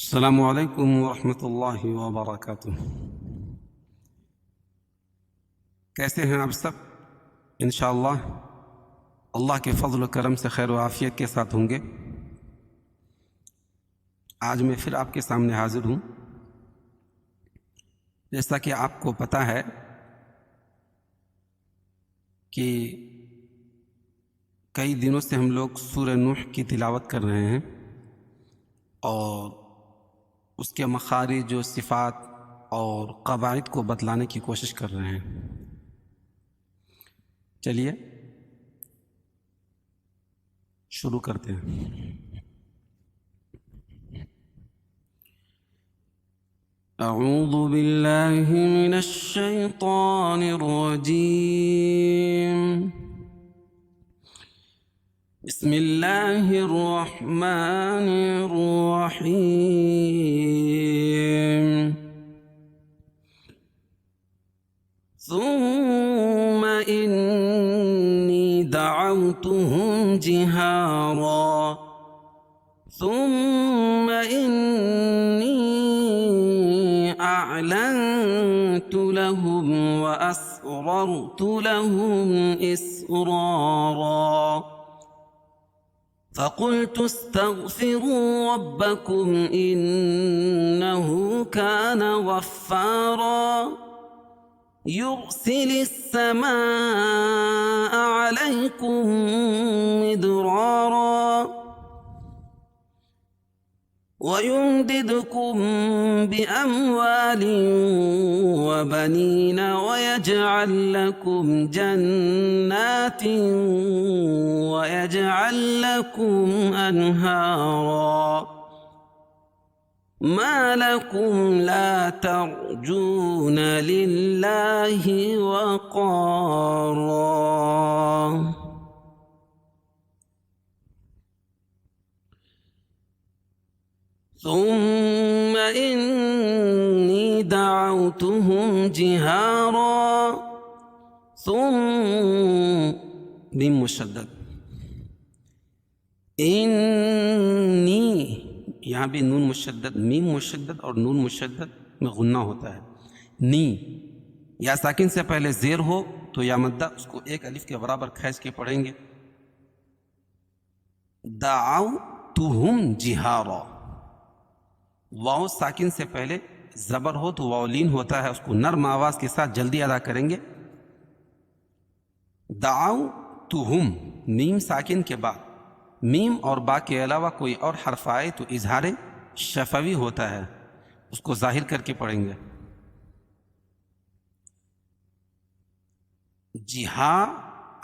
السلام علیکم ورحمۃ اللہ وبرکاتہ۔ کیسے ہیں آپ سب؟ انشاءاللہ اللہ کے فضل و کرم سے خیر و عافیت کے ساتھ ہوں گے۔ آج میں پھر آپ کے سامنے حاضر ہوں۔ جیسا کہ آپ کو پتہ ہے کہ کئی دنوں سے ہم لوگ سورہ نوح کی تلاوت کر رہے ہیں اور اس کے مخارج و صفات اور قواعد کو بتلانے کی کوشش کر رہے ہیں۔ چلیے شروع کرتے ہیں۔ اعوذ باللہ من الشیطان الرجیم، بسم اللہ الرحمن الرحیم، ثم انی دعوتهم جہارا ثم انی اعلنت لهم واسررت لهم اسرارا فقلت استغفروا ربكم إنه كان غفارا يرسل السماء عليكم مدرارا ويمددكم بأموال وبنين ويجعل لكم جنات ويجعل لكم أنهارا ما لكم لا ترجون لله وقارا ثم إني دعوتهم جهارا ثم میم مشدد، انی یہاں بھی نون مشدد، میم مشدد اور نون مشدد میں غنہ ہوتا ہے۔ نی یا ساکن سے پہلے زیر ہو تو یا مدہ اس کو ایک الف کے برابر کھینچ کے پڑھیں گے۔ دعوتہم جہارا، واو ساکن سے پہلے زبر ہو تو واو لین ہوتا ہے، اس کو نرم آواز کے ساتھ جلدی ادا کریں گے۔ دعوتہم، میم ساکن کے بعد میم اور با کے علاوہ کوئی اور حرف آئے تو اظہار شفوی ہوتا ہے، اس کو ظاہر کر کے پڑھیں گے۔ جہا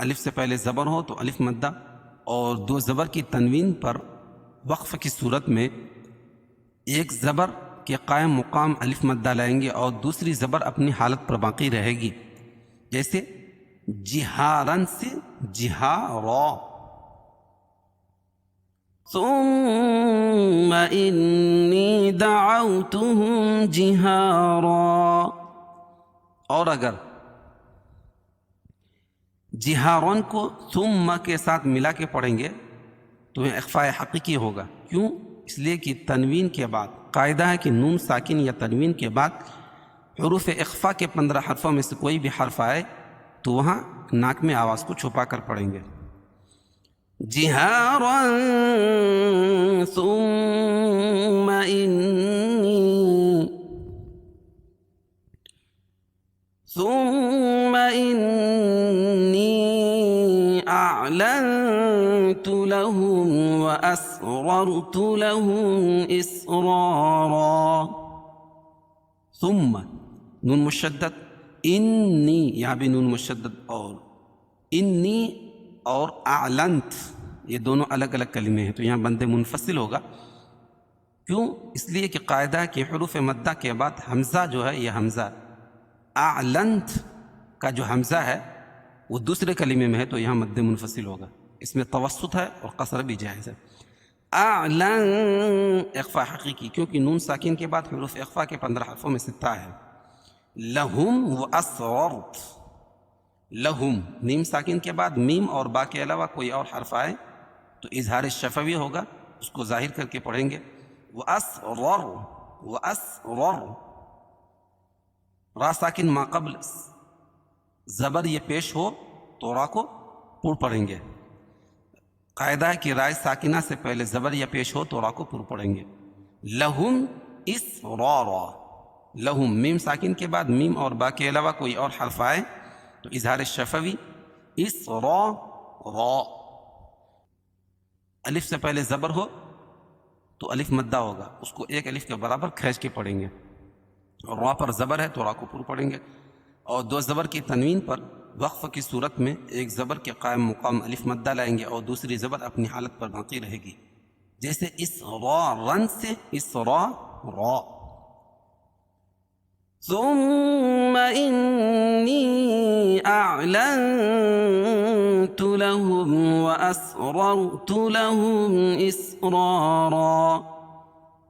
الف سے پہلے زبر ہو تو الف مدہ اور دو زبر کی تنوین پر وقف کی صورت میں ایک زبر کے قائم مقام الف مدہ لائیں گے اور دوسری زبر اپنی حالت پر باقی رہے گی، جیسے جہارن سے جہارا۔ ثم انی دعوتهم جہارا، اور اگر جہارن کو ثم کے ساتھ ملا کے پڑھیں گے تو یہ اخفاء حقیقی ہوگا۔ کیوں؟ اس لیے کہ تنوین کے بعد قاعدہ ہے کہ نون ساکن یا تنوین کے بعد حروف اخفاء کے 15 حرفوں میں سے کوئی بھی حرف آئے تو وہاں ناک میں آواز کو چھپا کر پڑھیں گے۔ جہارا ثم انی اعلنت لهم واسررت لهم اسرارا۔ ثم نون مشدد، انی یہاں بھی نون مشدد، اور انی اور اعلنت یہ دونوں الگ الگ کلمے ہیں تو یہاں بند منفصل ہوگا۔ کیوں؟ اس لیے کہ قاعدہ ہے کہ حروف مدہ کے بعد حمزہ جو ہے یہ حمزہ اعلنت کا جو حمزہ ہے وہ دوسرے کلمے میں ہے تو یہاں مد منفصل ہوگا، اس میں توسط ہے اور قصر بھی جائز ہے۔ اعلن اخفاء حقیقی، کیونکہ نون ساکن کے بعد حروف اخفاء کے 15 حرفوں میں سے تا ہے۔ لہم و اسررت، لہم میم ساکن کے بعد میم اور با کے علاوہ کوئی اور حرف آئے تو اظہار شفوی ہوگا، اس کو ظاہر کر کے پڑھیں گے۔ وأسرر وأسرر را ساکن ما قبل زبر یہ پیش ہو تو را کو پر پڑھیں گے. قاعدہ ہے کہ رائے ساکنہ سے پہلے زبر یا پیش ہو تو را کو پر پڑھیں گے. لہم اسرارا، لہم میم ساکن کے بعد میم اور با کے علاوہ کوئی اور حرف آئے تو اظہار شفوی اسرارا. الف سے پہلے زبر ہو تو الف مدہ ہوگا، اس کو ایک الف کے برابر کھینچ کے پڑھیں گے. اور را پر زبر ہے تو را کو پر پڑھیں گے. اور دو زبر کی تنوین پر وقف کی صورت میں ایک زبر کے قائم مقام الف مدہ لائیں گے اور دوسری زبر اپنی حالت پر باقی رہے گی، جیسے اسرارن سے اسرارا. ثم انی اعلنت لهم واسررت لهم اسرارا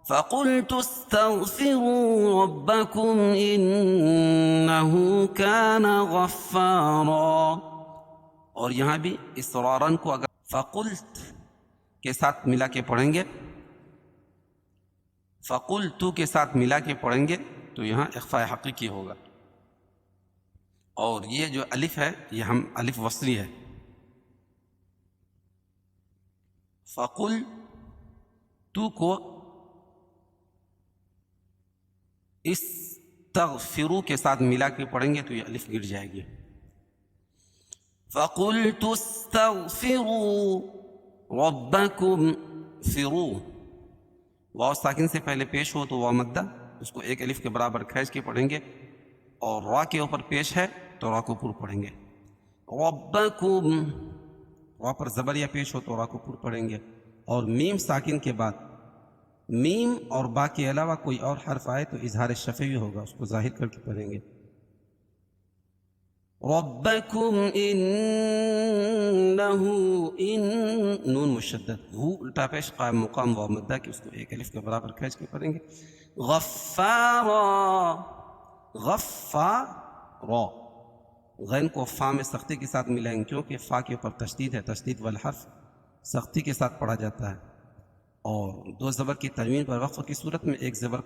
فقلت استغفروا ربكم انه كان غفارا. اور یہاں بھی اسرارن کو اگر فقلت کے ساتھ ملا کے پڑھیں گے، فقلت کے ساتھ ملا کے پڑھیں گے تو یہاں اخفاء حقیقی ہوگا. اور یہ جو الف ہے یہ ہم الف وصلی ہے. فقل تو کو استغفروا کے ساتھ ملا کے پڑھیں گے تو یہ الف گر جائے گی. فقلت استغفروا ربکم فرو، واو ساکن سے پہلے پیش ہو تو واو مدہ، اس کو ایک الف کے برابر کھینچ کے پڑھیں گے. اور را کے اوپر پیش ہے تو را کو پر پڑھیں گے. ربکم، را پر زبر یا پیش ہو تو را کو پر پڑھیں گے. اور میم ساکن کے بعد میم اور با کے علاوہ کوئی اور حرف آئے تو اظہار شفوی ہوگا، اس کو ظاہر کر کے پڑھیں گے. ربکم انہ، ان نون مشدد، ہو الٹا پیش قائم مقام واو مدہ کہ اس کو ایک الف کے برابر کھینچ کے پڑھیں گے. غفارا، غفارا، غین کو فا میں سختی کے ساتھ ملائیں گے کیونکہ فا کے اوپر تشدید ہے، تشدید والحرف سختی کے ساتھ پڑھا جاتا ہے. اور دو زبر کی تنوین پر وقف کی صورت میں ایک زبر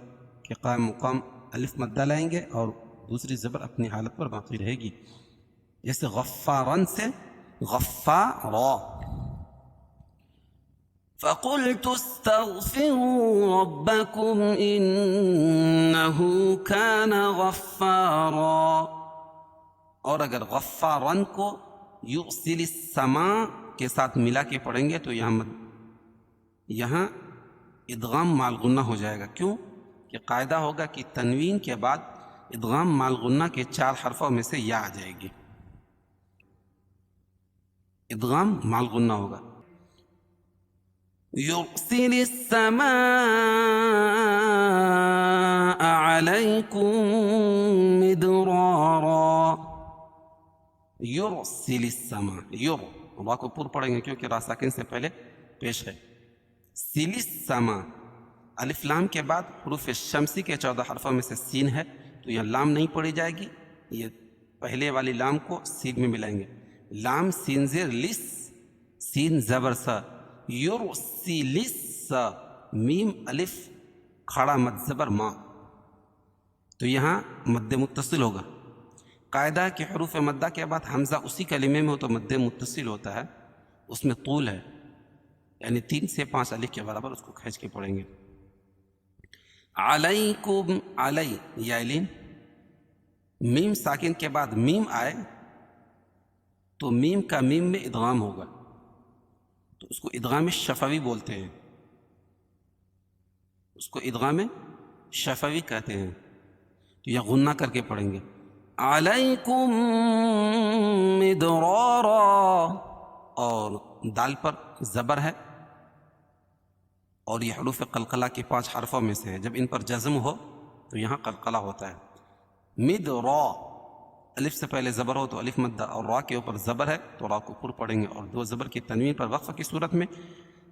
کے قائم مقام الف مدہ لائیں گے اور دوسری زبر اپنی حالت پر باقی رہے گی، جیسے غفارن سے غفارا. فقلت استغفروا ربكم انه كان غفارا. اور اگر غفارن کو یرسل السماء کے ساتھ ملا کے پڑھیں گے تو یہاں ادغام مع الغنہ ہو جائے گا. کیوں کہ قاعدہ ہوگا کہ تنوین کے بعد ادغام مع الغنہ کے 4 حرفوں میں سے یا آ جائے گی، ادغام مع الغنہ ہوگا. یرسل السماء علیکم مدرارا. یرسل السماء، یر را کو پر پڑھیں گے کیونکہ را ساکن سے پہلے پیش ہے. سل السماء، الف لام کے بعد حروف شمسی کے 14 حرفوں میں سے سین ہے تو یہ لام نہیں پڑھی جائے گی، یہ پہلے والی لام کو سین میں ملائیں گے. لام سین زیر لس، سین زبر سا، یرسل الس، میم الف کھڑا مد زبر ما، تو یہاں مد متصل ہوگا. قاعدہ ہے کہ حروف مدہ کے بعد حمزہ اسی کلمے میں ہو تو مد متصل ہوتا ہے، اس میں طول ہے، یعنی 3 سے 5 الف کے برابر اس کو کھینچ کے پڑھیں گے. علیکم، علی یا لین، میم ساکن کے بعد میم آئے تو میم کا میم میں ادغام ہوگا تو اس کو ادغام شفوی بولتے ہیں، اس کو ادغام شفوی کہتے ہیں. تو یہ غنہ کر کے پڑھیں گے. علیکم مدرارا، اور دال پر زبر ہے اور یہ حروف قلقلہ کے 5 حرفوں میں سے ہے، جب ان پر جزم ہو تو یہاں قلقلہ ہوتا ہے. مدرا، الف سے پہلے زبر ہو تو الف مدہ اور را کے اوپر زبر ہے تو را کو پر پڑھیں گے. اور دو زبر کی تنوین پر وقف کی صورت میں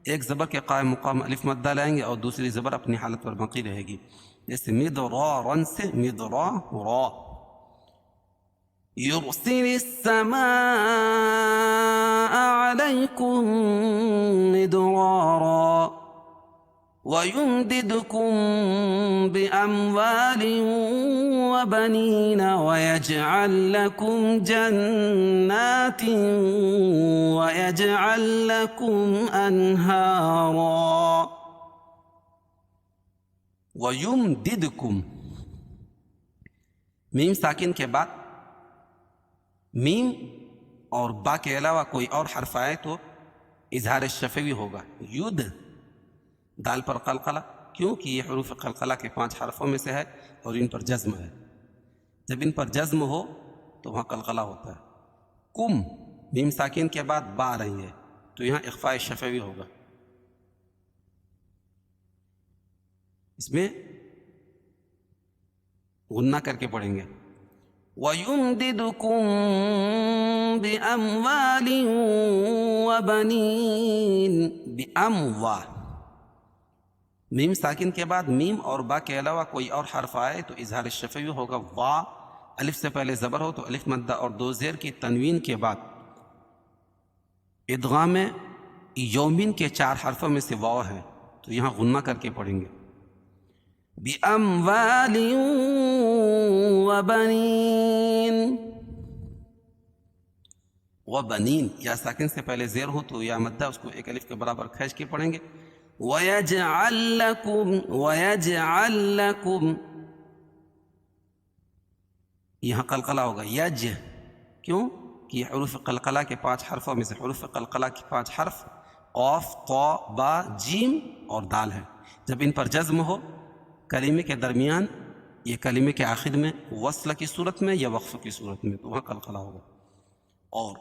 ایک زبر کے قائم مقام الف مدہ لائیں گے اور دوسری زبر اپنی حالت پر باقی رہے گی، جیسے مدرارن سے مدرارا. یرسل السماء علیکم مدرارا، وَيُمْدِدْكُمْ بِأَمْوَالٍ وَبَنِينَ وَيَجْعَلْ لَكُمْ جَنَّاتٍ وَيَجْعَلْ لَكُمْ أَنْهَارًا. وَيُمْدِدْكُمْ میم ساکن کے بعد میم اور با کے علاوہ کوئی اور حرف آئے تو اظہار شفوی ہوگا. ید دال پر قلقلہ، کیونکہ یہ حروف قلقلہ کے 5 حرفوں میں سے ہے اور ان پر جزم ہے. جب ان پر جزم ہو تو وہاں قلقلہ ہوتا ہے. کم میم ساکن کے بعد با آ رہی ہے تو یہاں اخفاء شفوی ہوگا. اس میں غنہ کر کے پڑھیں گے. وَيُمْدِدُكُمْ بِأَمْوَالٍ وَبَنِينَ بِأَمْوَا میم ساکن کے بعد میم اور با کے علاوہ کوئی اور حرف آئے تو اظہار شفوی ہوگا. وا الف سے پہلے زبر ہو تو الف مدہ اور 2 زیر کی تنوین کے بعد ادغام یومین کے 4 حرفوں میں سے واو ہے تو یہاں غنہ کر کے پڑھیں گے. بِأَمْوَالٍ وَبَنِينَ وَبَنِينَ یا ساکن سے پہلے زیر ہو تو یا مدہ اس کو ایک الف کے برابر کھینچ کے پڑھیں گے. وَيَجْعَلْ لَكُمْ یہاں قلقلہ ہوگا. یج کیوں کہ یہ حروف قلقلہ کے 5 حرفوں میں سے حروف قلقلہ کے 5 حرف قاف، طا، با، جیم اور دال ہے. جب ان پر جزم ہو کلمے کے درمیان یہ کلمے کے آخر میں وصل کی صورت میں یا وقف کی صورت میں تو وہاں قلقلہ ہوگا. اور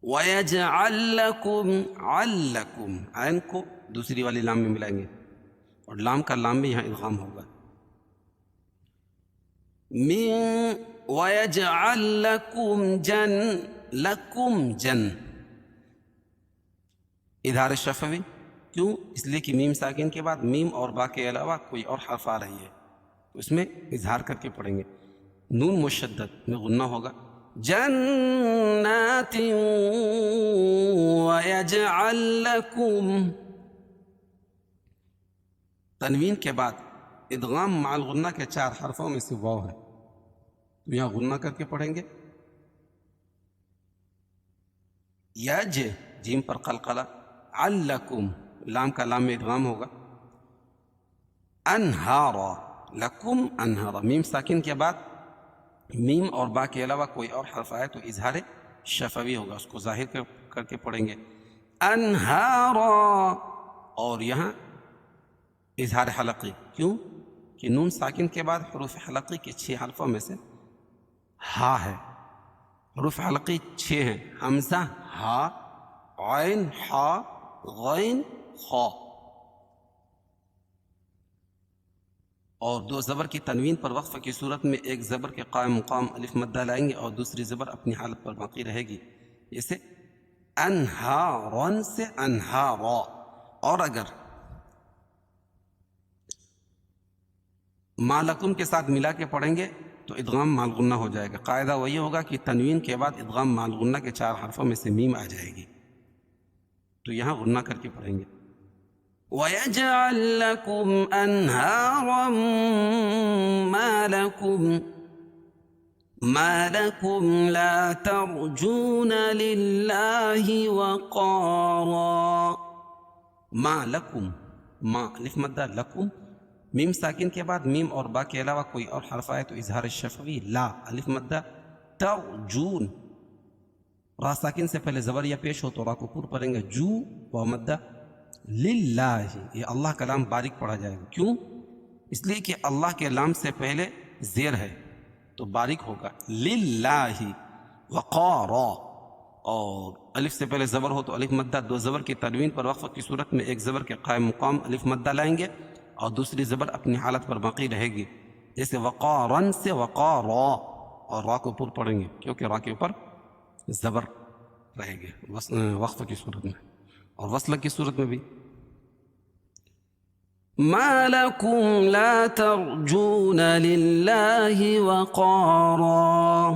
وَيَجْعَلْ لَكُمْ عَلَّكُمْ عین کو دوسری والی لام میں ملائیں گے اور لام کا لام میں یہاں ادغام ہوگا. من وَيَجْعَلْ لَكُمْ جَنْ اظہار شفوی کیوں؟ اس لیے کہ میم ساکن کے بعد میم اور با کے علاوہ کوئی اور حرف آ رہی ہے تو اس میں اظہار کر کے پڑھیں گے. نون مشدد میں غنہ ہوگا. جنات وَيَجْعَلْ لَكُمْ تنوین کے بعد ادغام مع الغنہ کے 4 حرفوں میں سے واو ہے تو یہاں غنہ کر کے پڑھیں گے. یج جیم پر قلقلہ. علکم لام کا لام میں ادغام ہوگا. انہارا لکم انہارا میم ساکن کے بعد میم اور با کے علاوہ کوئی اور حرف آئے تو اظہار شفوی ہوگا اس کو ظاہر کر کے پڑھیں گے. انہارا اور یہاں اظہار حلقی کیوں کہ نون ساکن کے بعد حروف حلقی کے 6 حرفوں میں سے ہا ہے. حروف حلقی 6 ہیں. حمزہ، ہا، عین، ہا، غین، خا اور 2 زبر کی تنوین پر وقف کی صورت میں ایک زبر کے قائم مقام الف مدہ لائیں گے اور دوسری زبر اپنی حالت پر باقی رہے گی. جیسے انہارن سے انہارا. اور اگر مالکم کے ساتھ ملا کے پڑھیں گے تو ادغام مال غنہ ہو جائے گا. قاعدہ وہی ہوگا کہ تنوین کے بعد ادغام مال غنہ کے 4 حرفوں میں سے میم آ جائے گی تو یہاں غنہ کر کے پڑھیں گے. وَيَجْعَلْ لَكُمْ أَنْهَارًا مَا لَكُمْ لَا تَرْجُونَ لِلَّهِ وَقَارًا. ما لکم ما الف مدہ لکم میم ساکن کے بعد میم اور با کے علاوہ کوئی اور حرف آئے تو اظہار شفوی. لا الف مدہ. ترجون را ساکن سے پہلے زبر یا پیش ہو تو را کو پور پڑھیں گے. جو و مدہ. للہ یہ اللہ کا لام باریک پڑھا جائے گا. کیوں؟ اس لیے کہ اللہ کے لام سے پہلے زیر ہے تو باریک ہوگا. للہ. وقارا اور الف سے پہلے زبر ہو تو الف مدہ 2 زبر کی تنوین پر وقف کی صورت میں ایک زبر کے قائم مقام الف مدہ لائیں گے اور دوسری زبر اپنی حالت پر باقی رہے گی. جیسے وقارن سے وقارا اور را کو پور پڑھیں گے کیونکہ را کے اوپر زبر رہے گے وقف کی صورت میں اور وصل کی صورت میں بھی. ما لکم لا ترجون للہ وقارا.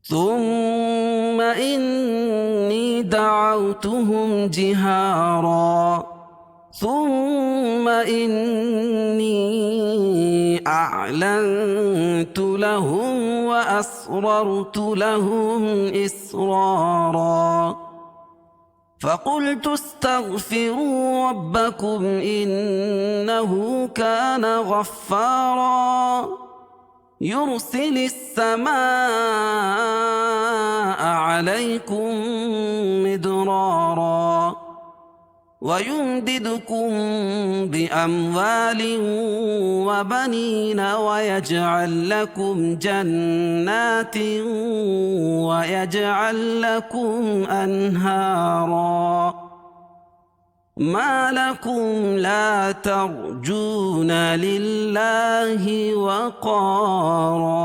ثم إني دعوتهم جهارا ثم إني أعلنت لهم وأسررت لهم إسرارا فقلت استغفروا ربكم إنه كان غفارا يرسل السماء عليكم مدرارا ويمددكم بأموال وبنين ويجعل لكم جنات ويجعل لكم أنهارا ما لكم لا ترجون لله وقارا